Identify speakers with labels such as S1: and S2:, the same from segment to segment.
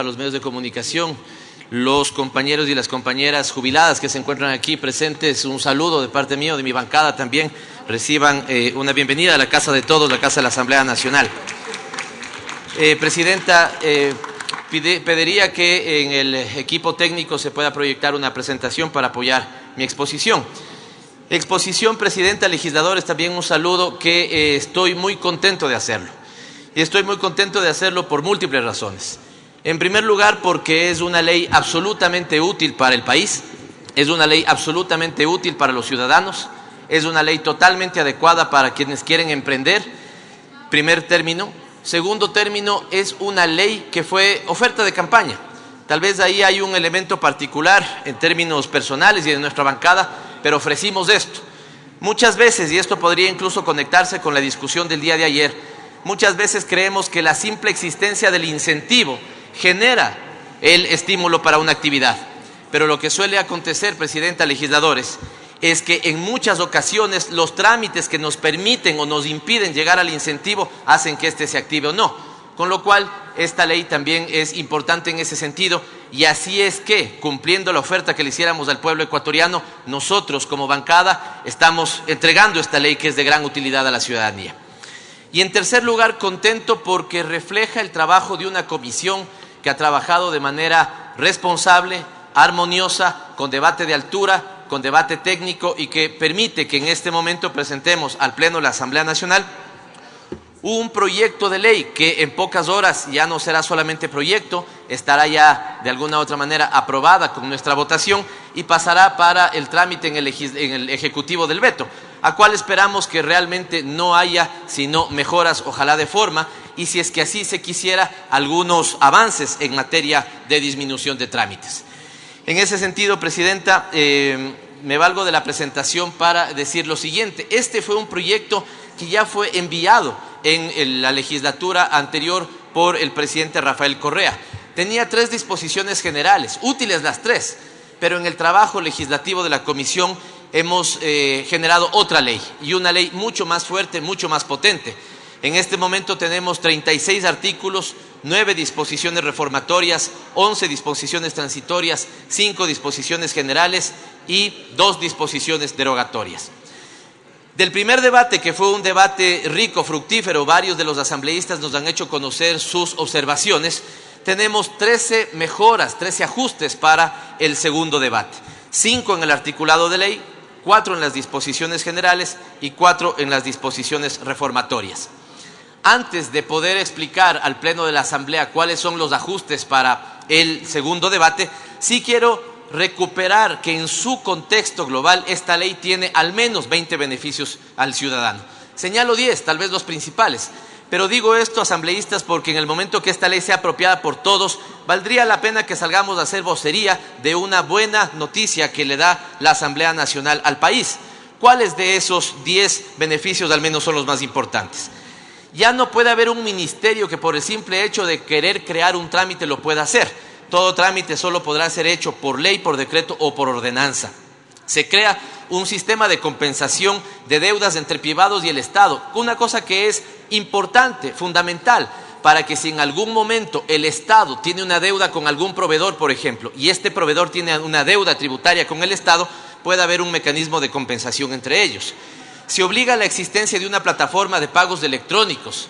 S1: a los medios de comunicación, los compañeros y las compañeras jubiladas que se encuentran aquí presentes, un saludo de parte mío, de mi bancada también, reciban una bienvenida a la Casa de Todos, la Casa de la Asamblea Nacional. Presidenta, pediría que en el equipo técnico se pueda proyectar una presentación para apoyar mi exposición. Exposición, Presidenta, legisladores, también un saludo que estoy muy contento de hacerlo. Y estoy muy contento de hacerlo por múltiples razones. En primer lugar, porque es una ley absolutamente útil para el país, es una ley absolutamente útil para los ciudadanos, es una ley totalmente adecuada para quienes quieren emprender, primer término. Segundo término, es una ley que fue oferta de campaña. Tal vez ahí hay un elemento particular en términos personales y de nuestra bancada, pero ofrecimos esto. Muchas veces, y esto podría incluso conectarse con la discusión del día de ayer, muchas veces creemos que la simple existencia del incentivo genera el estímulo para una actividad. Pero lo que suele acontecer, Presidenta, legisladores, es que en muchas ocasiones los trámites que nos permiten o nos impiden llegar al incentivo hacen que éste se active o no. Con lo cual, esta ley también es importante en ese sentido, y así es que, cumpliendo la oferta que le hiciéramos al pueblo ecuatoriano, nosotros como bancada estamos entregando esta ley que es de gran utilidad a la ciudadanía. Y en tercer lugar, contento porque refleja el trabajo de una comisión que ha trabajado de manera responsable, armoniosa, con debate de altura, con debate técnico, y que permite que en este momento presentemos al Pleno de la Asamblea Nacional un proyecto de ley que en pocas horas ya no será solamente proyecto, estará ya de alguna u otra manera aprobada con nuestra votación y pasará para el trámite en el Ejecutivo del veto, a cual esperamos que realmente no haya sino mejoras, ojalá de forma, y si es que así se quisiera, algunos avances en materia de disminución de trámites. En ese sentido, Presidenta, me valgo de la presentación para decir lo siguiente. Este fue un proyecto que ya fue enviado en la legislatura anterior por el presidente Rafael Correa. Tenía 3 disposiciones generales, útiles las 3, pero en el trabajo legislativo de la comisión hemos generado otra ley, y una ley mucho más fuerte, mucho más potente. En este momento tenemos 36 artículos, 9 disposiciones reformatorias, 11 disposiciones transitorias, 5 disposiciones generales y 2 disposiciones derogatorias. Del primer debate, que fue un debate rico, fructífero, varios de los asambleístas nos han hecho conocer sus observaciones, tenemos 13 mejoras, 13 ajustes para el segundo debate. 5 en el articulado de ley, 4 en las disposiciones generales y 4 en las disposiciones reformatorias. Antes de poder explicar al Pleno de la Asamblea cuáles son los ajustes para el segundo debate, sí quiero recuperar que en su contexto global esta ley tiene al menos 20 beneficios al ciudadano. Señalo 10, tal vez los principales, pero digo esto, asambleístas, porque en el momento que esta ley sea apropiada por todos, valdría la pena que salgamos a hacer vocería de una buena noticia que le da la Asamblea Nacional al país. ¿Cuáles de esos 10 beneficios al menos son los más importantes? Ya no puede haber un ministerio que por el simple hecho de querer crear un trámite lo pueda hacer. Todo trámite solo podrá ser hecho por ley, por decreto o por ordenanza. Se crea un sistema de compensación de deudas entre privados y el Estado, una cosa que es importante, fundamental, para que si en algún momento el Estado tiene una deuda con algún proveedor, por ejemplo, y este proveedor tiene una deuda tributaria con el Estado, pueda haber un mecanismo de compensación entre ellos. Se obliga a la existencia de una plataforma de pagos electrónicos.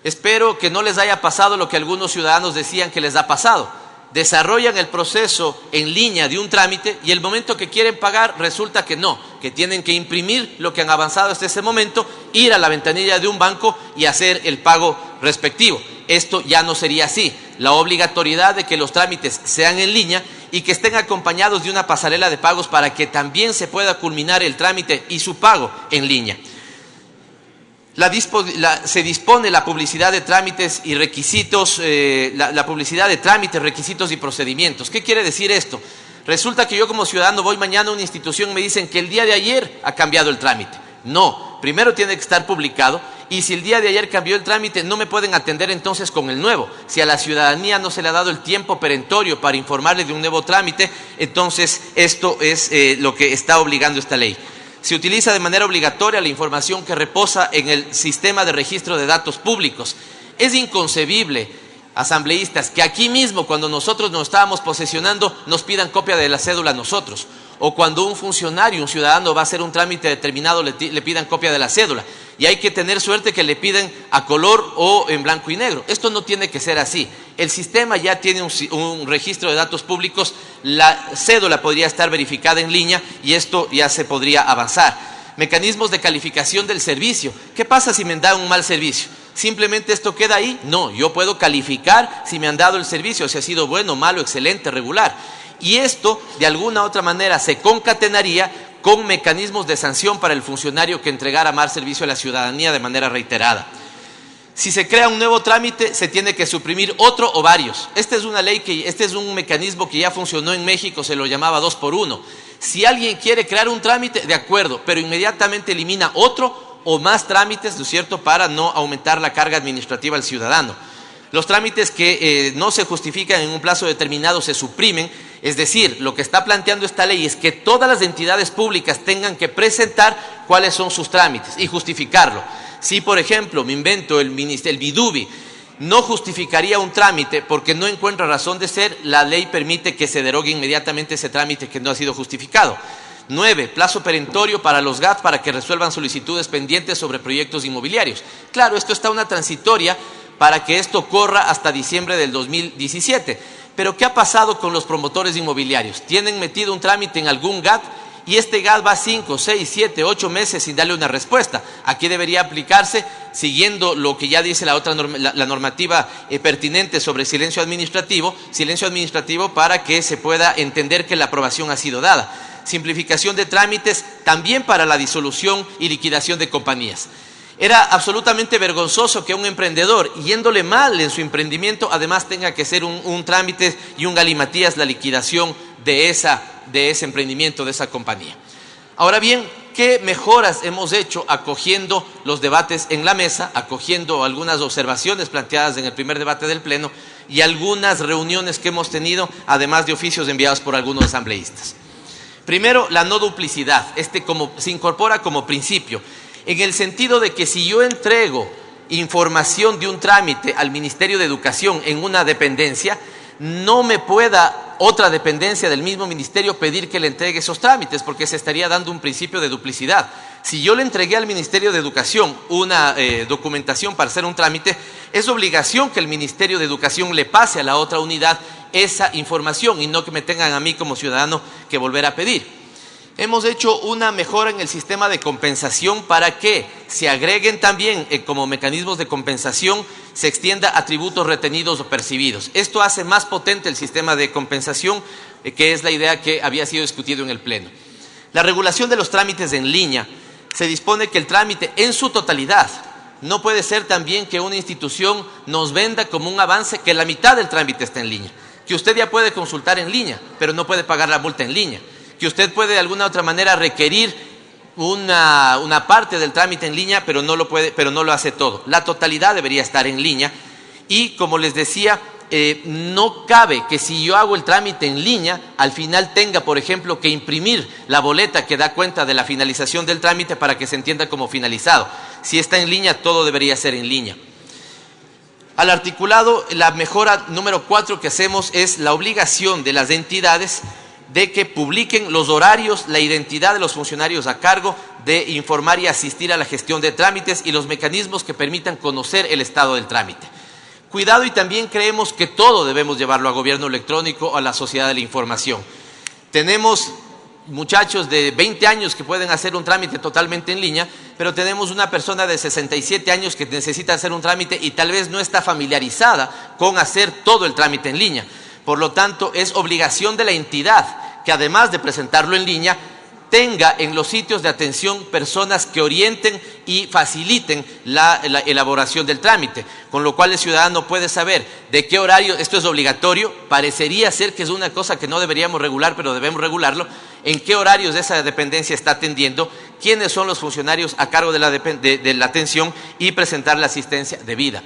S1: Espero que no les haya pasado lo que algunos ciudadanos decían que les ha pasado. Desarrollan el proceso en línea de un trámite y el momento que quieren pagar resulta que no, que tienen que imprimir lo que han avanzado hasta ese momento, ir a la ventanilla de un banco y hacer el pago respectivo. Esto ya no sería así. La obligatoriedad de que los trámites sean en línea y que estén acompañados de una pasarela de pagos para que también se pueda culminar el trámite y su pago en línea. Se dispone la publicidad de trámites y requisitos, la publicidad de trámites, requisitos y procedimientos. ¿Qué quiere decir esto? Resulta que yo como ciudadano voy mañana a una institución y me dicen que el día de ayer ha cambiado el trámite. No, primero tiene que estar publicado, y si el día de ayer cambió el trámite no me pueden atender entonces con el nuevo. Si a la ciudadanía no se le ha dado el tiempo perentorio para informarle de un nuevo trámite, entonces esto es lo que está obligando esta ley. Se utiliza de manera obligatoria la información que reposa en el sistema de registro de datos públicos. Es inconcebible asambleístas que aquí mismo, cuando nosotros nos estábamos posesionando, nos pidan copia de la cédula a nosotros, o cuando un funcionario, un ciudadano va a hacer un trámite determinado, le pidan copia de la cédula, y hay que tener suerte que le piden a color o en blanco y negro. Esto no tiene que ser así. El sistema ya tiene un registro de datos públicos, la cédula podría estar verificada en línea y esto ya se podría avanzar. Mecanismos de calificación del servicio. ¿Qué pasa si me dan un mal servicio? ¿Simplemente esto queda ahí? No, yo puedo calificar si me han dado el servicio, si ha sido bueno, malo, excelente, regular. Y esto, de alguna u otra manera, se concatenaría con mecanismos de sanción para el funcionario que entregara mal servicio a la ciudadanía de manera reiterada. Si se crea un nuevo trámite, se tiene que suprimir otro o varios. Esta es una ley este es un mecanismo que ya funcionó en México, se lo llamaba 2x1. Si alguien quiere crear un trámite, de acuerdo, pero inmediatamente elimina otro o más trámites, ¿no es cierto?, para no aumentar la carga administrativa al ciudadano. Los trámites que no se justifican en un plazo determinado se suprimen, es decir, lo que está planteando esta ley es que todas las entidades públicas tengan que presentar cuáles son sus trámites y justificarlo. Si, por ejemplo, me invento el Vidubi, no justificaría un trámite porque no encuentra razón de ser, la ley permite que se derogue inmediatamente ese trámite que no ha sido justificado. 9. Plazo perentorio para los GAT para que resuelvan solicitudes pendientes sobre proyectos inmobiliarios. Claro, esto está una transitoria para que esto corra hasta diciembre del 2017. Pero ¿qué ha pasado con los promotores inmobiliarios? Tienen metido un trámite en algún GAT y este GAT va 5, 6, 7, 8 meses sin darle una respuesta. Aquí debería aplicarse, siguiendo lo que ya dice la normativa pertinente sobre silencio administrativo para que se pueda entender que la aprobación ha sido dada. Simplificación de trámites también para la disolución y liquidación de compañías. Era absolutamente vergonzoso que un emprendedor, yéndole mal en su emprendimiento, además tenga que hacer un trámite y un galimatías la liquidación de ese emprendimiento, de esa compañía. Ahora bien, ¿qué mejoras hemos hecho acogiendo los debates en la mesa, acogiendo algunas observaciones planteadas en el primer debate del Pleno y algunas reuniones que hemos tenido, además de oficios enviados por algunos asambleístas? Primero, la no duplicidad. Se incorpora como principio, en el sentido de que si yo entrego información de un trámite al Ministerio de Educación en una dependencia, no me pueda otra dependencia del mismo ministerio pedir que le entregue esos trámites, porque se estaría dando un principio de duplicidad. Si yo le entregué al Ministerio de Educación una documentación para hacer un trámite, es obligación que el Ministerio de Educación le pase a la otra unidad esa información y no que me tengan a mí como ciudadano que volver a pedir. Hemos hecho una mejora en el sistema de compensación para que se agreguen también como mecanismos de compensación, se extienda a tributos retenidos o percibidos. Esto hace más potente el sistema de compensación, que es la idea que había sido discutido en el Pleno. La regulación de los trámites en línea. Se dispone que el trámite en su totalidad, no puede ser también que una institución nos venda como un avance que la mitad del trámite está en línea, que usted ya puede consultar en línea, pero no puede pagar la multa en línea, que usted puede de alguna u otra manera requerir una parte del trámite en línea, pero no lo hace todo. La totalidad debería estar en línea y, como les decía, no cabe que si yo hago el trámite en línea, al final tenga, por ejemplo, que imprimir la boleta que da cuenta de la finalización del trámite para que se entienda como finalizado. Si está en línea, todo debería ser en línea. Al articulado, la mejora número 4 que hacemos es la obligación de las entidades de que publiquen los horarios, la identidad de los funcionarios a cargo de informar y asistir a la gestión de trámites y los mecanismos que permitan conocer el estado del trámite. Cuidado, y también creemos que todo debemos llevarlo a gobierno electrónico o a la sociedad de la información. Tenemos muchachos de 20 años que pueden hacer un trámite totalmente en línea, pero tenemos una persona de 67 años que necesita hacer un trámite y tal vez no está familiarizada con hacer todo el trámite en línea. Por lo tanto, es obligación de la entidad que, además de presentarlo en línea, tenga en los sitios de atención personas que orienten y faciliten la elaboración del trámite, con lo cual el ciudadano puede saber de qué horario. Esto es obligatorio, parecería ser que es una cosa que no deberíamos regular, pero debemos regularlo, en qué horarios esa dependencia está atendiendo, quiénes son los funcionarios a cargo de la atención y presentar la asistencia debida.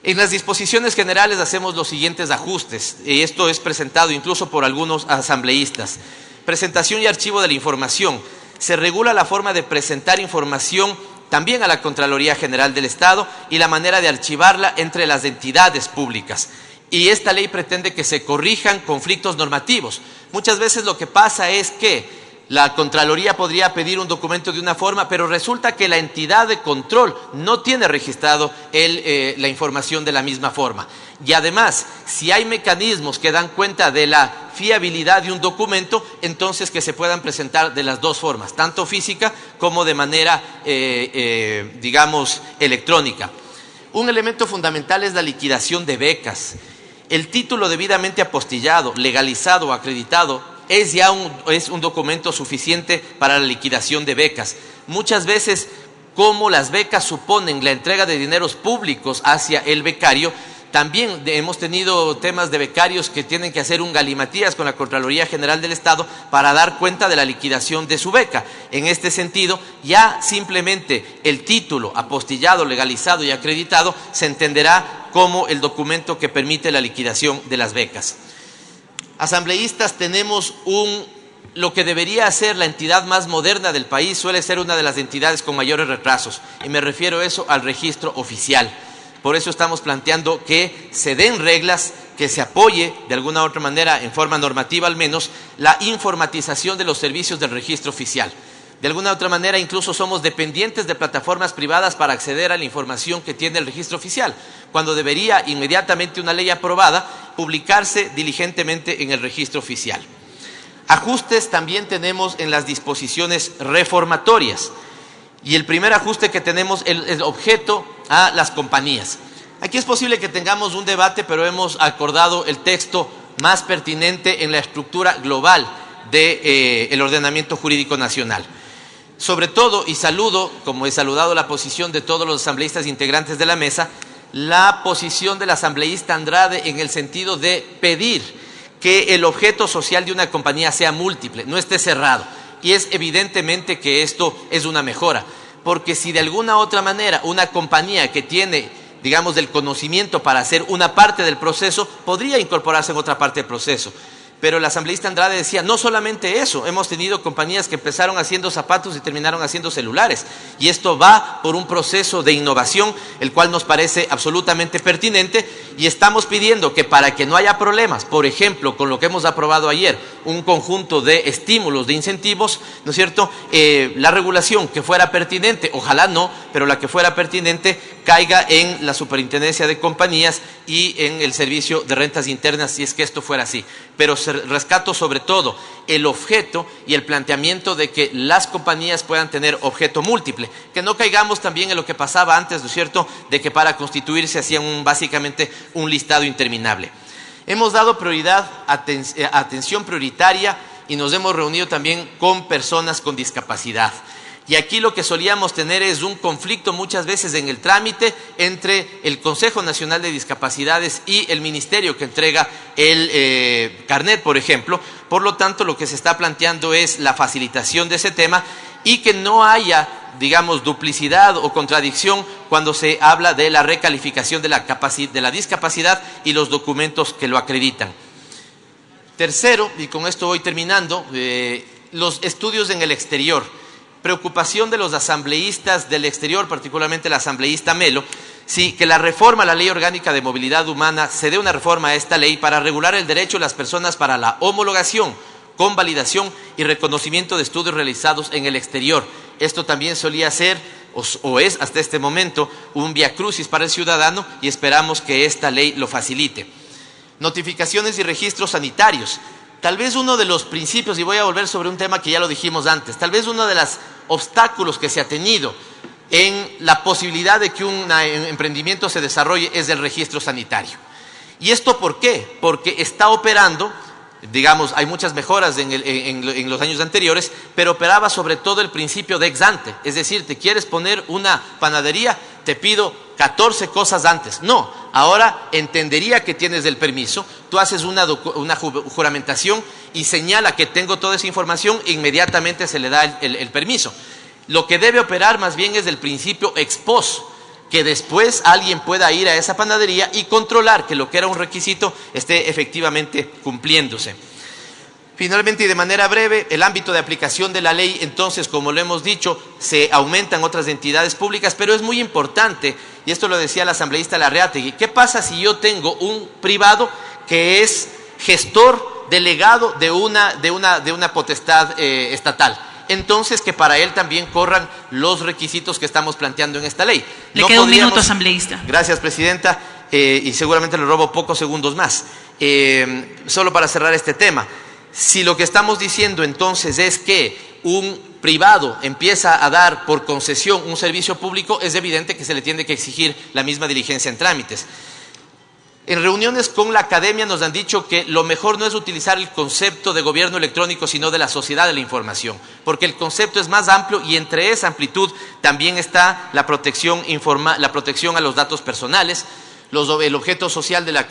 S1: En las disposiciones generales hacemos los siguientes ajustes, y esto es presentado incluso por algunos asambleístas. Presentación y archivo de la información. Se regula la forma de presentar información también a la Contraloría General del Estado y la manera de archivarla entre las entidades públicas. Y esta ley pretende que se corrijan conflictos normativos. Muchas veces lo que pasa es que la Contraloría podría pedir un documento de una forma, pero resulta que la entidad de control no tiene registrado la información de la misma forma. Y además, si hay mecanismos que dan cuenta de la fiabilidad de un documento, entonces que se puedan presentar de las dos formas, tanto física como de manera, digamos, electrónica. Un elemento fundamental es la liquidación de becas. El título debidamente apostillado, legalizado o acreditado es un documento suficiente para la liquidación de becas. Muchas veces, como las becas suponen la entrega de dineros públicos hacia el becario, también hemos tenido temas de becarios que tienen que hacer un galimatías con la Contraloría General del Estado para dar cuenta de la liquidación de su beca. En este sentido, ya simplemente el título apostillado, legalizado y acreditado se entenderá como el documento que permite la liquidación de las becas. Asambleístas, tenemos lo que debería ser la entidad más moderna del país, suele ser una de las entidades con mayores retrasos, y me refiero a eso, al registro oficial. Por eso estamos planteando que se den reglas, que se apoye de alguna u otra manera, en forma normativa al menos, la informatización de los servicios del registro oficial. De alguna u otra manera, incluso somos dependientes de plataformas privadas para acceder a la información que tiene el registro oficial, cuando debería inmediatamente una ley aprobada publicarse diligentemente en el registro oficial. Ajustes también tenemos en las disposiciones reformatorias. Y el primer ajuste que tenemos es el objeto a las compañías. Aquí es posible que tengamos un debate, pero hemos acordado el texto más pertinente en la estructura global del ordenamiento jurídico nacional. Sobre todo, y saludo, como he saludado la posición de todos los asambleístas integrantes de la mesa, la posición del asambleísta Andrade en el sentido de pedir que el objeto social de una compañía sea múltiple, no esté cerrado. Y es evidentemente que esto es una mejora, porque si de alguna otra manera una compañía que tiene, digamos, el conocimiento para hacer una parte del proceso, podría incorporarse en otra parte del proceso. Pero el asambleísta Andrade decía, no solamente eso, hemos tenido compañías que empezaron haciendo zapatos y terminaron haciendo celulares. Y esto va por un proceso de innovación, el cual nos parece absolutamente pertinente, y estamos pidiendo que para que no haya problemas, por ejemplo, con lo que hemos aprobado ayer, un conjunto de estímulos, de incentivos, ¿no es cierto?, la regulación que fuera pertinente, ojalá no, pero la que fuera pertinente caiga en la Superintendencia de Compañías y en el Servicio de Rentas Internas, si es que esto fuera así. Pero rescato sobre todo el objeto y el planteamiento de que las compañías puedan tener objeto múltiple, que no caigamos también en lo que pasaba antes, ¿no es cierto?, de que para constituirse hacían básicamente un listado interminable. Hemos dado prioridad, atención prioritaria, y nos hemos reunido también con personas con discapacidad. Y aquí lo que solíamos tener es un conflicto muchas veces en el trámite entre el Consejo Nacional de Discapacidades y el Ministerio que entrega el carnet, por ejemplo. Por lo tanto, lo que se está planteando es la facilitación de ese tema y que no haya, digamos, duplicidad o contradicción cuando se habla de la recalificación de la discapacidad y los documentos que lo acreditan. Tercero, y con esto voy terminando, los estudios en el exterior. Preocupación de los asambleístas del exterior, particularmente el asambleísta Melo, sí, que la reforma a la Ley Orgánica de Movilidad Humana se dé una reforma a esta ley para regular el derecho de las personas para la homologación, convalidación y reconocimiento de estudios realizados en el exterior. Esto también solía ser, o es hasta este momento, un vía crucis para el ciudadano, y esperamos que esta ley lo facilite. Notificaciones y registros sanitarios. Tal vez uno de los principios, y voy a volver sobre un tema que ya lo dijimos antes, tal vez uno de los obstáculos que se ha tenido en la posibilidad de que un emprendimiento se desarrolle es el registro sanitario. ¿Y esto por qué? Porque está operando, digamos, hay muchas mejoras en los años anteriores, pero operaba sobre todo el principio de ex ante, es decir, te quieres poner una panadería, te pido 14 cosas antes. No, ahora entendería que tienes el permiso, tú haces una juramentación y señala que tengo toda esa información e inmediatamente se le da el permiso. Lo que debe operar más bien es el principio ex post, que después alguien pueda ir a esa panadería y controlar que lo que era un requisito esté efectivamente cumpliéndose. Finalmente y de manera breve, el ámbito de aplicación de la ley, entonces, como lo hemos dicho, se aumentan otras entidades públicas, pero es muy importante, y esto lo decía la asambleísta Larreategui, ¿qué pasa si yo tengo un privado que es gestor delegado de una potestad estatal? Entonces, que para él también corran los requisitos que estamos planteando en esta ley.
S2: Le queda un minuto, asambleísta.
S1: Gracias, presidenta, y seguramente le robo pocos segundos más. Solo para cerrar este tema. Si lo que estamos diciendo entonces es que un privado empieza a dar por concesión un servicio público, es evidente que se le tiene que exigir la misma diligencia en trámites. En reuniones con la academia nos han dicho que lo mejor no es utilizar el concepto de gobierno electrónico, sino de la sociedad de la información, porque el concepto es más amplio y entre esa amplitud también está la protección a los datos personales. El objeto social de las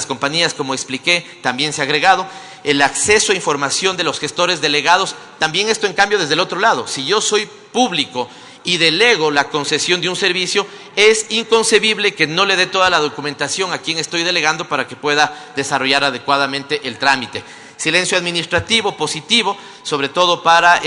S1: compañías, como expliqué, también se ha agregado. El acceso a información de los gestores delegados, también esto en cambio desde el otro lado. Si yo soy público y delego la concesión de un servicio, es inconcebible que no le dé toda la documentación a quien estoy delegando para que pueda desarrollar adecuadamente el trámite. Silencio administrativo positivo, sobre todo para,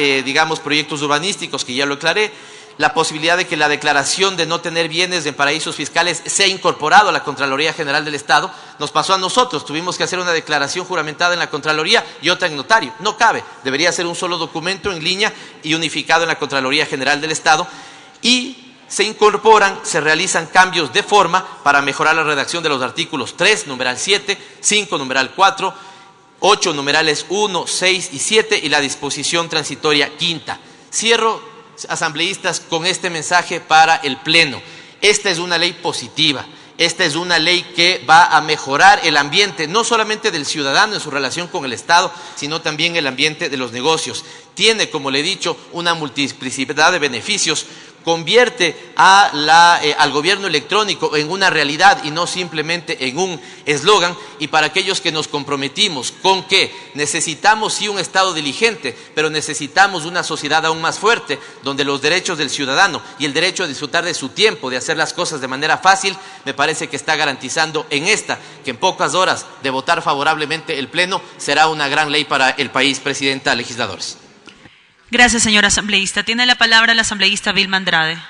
S1: proyectos urbanísticos, que ya lo aclaré. La posibilidad de que la declaración de no tener bienes en paraísos fiscales sea incorporado a la Contraloría General del Estado. Nos pasó a nosotros, tuvimos que hacer una declaración juramentada en la Contraloría y otra en notario. No cabe, debería ser un solo documento en línea y unificado en la Contraloría General del Estado. Y se realizan cambios de forma para mejorar la redacción de los artículos 3, numeral 7, 5, numeral 4, 8, numerales 1, 6 y 7 y la disposición transitoria quinta. Cierro, asambleístas, con este mensaje para el Pleno. Esta es una ley positiva, esta es una ley que va a mejorar el ambiente, no solamente del ciudadano en su relación con el Estado, sino también el ambiente de los negocios. Tiene, como le he dicho, una multiplicidad de beneficios, convierte al gobierno electrónico en una realidad y no simplemente en un eslogan. Y para aquellos que nos comprometimos con que necesitamos sí un Estado diligente, pero necesitamos una sociedad aún más fuerte, donde los derechos del ciudadano y el derecho a disfrutar de su tiempo, de hacer las cosas de manera fácil, me parece que está garantizando en esta, que en pocas horas de votar favorablemente el Pleno, será una gran ley para el país, presidenta, legisladores.
S2: Gracias, señor asambleísta. Tiene la palabra el asambleísta Vilma Andrade.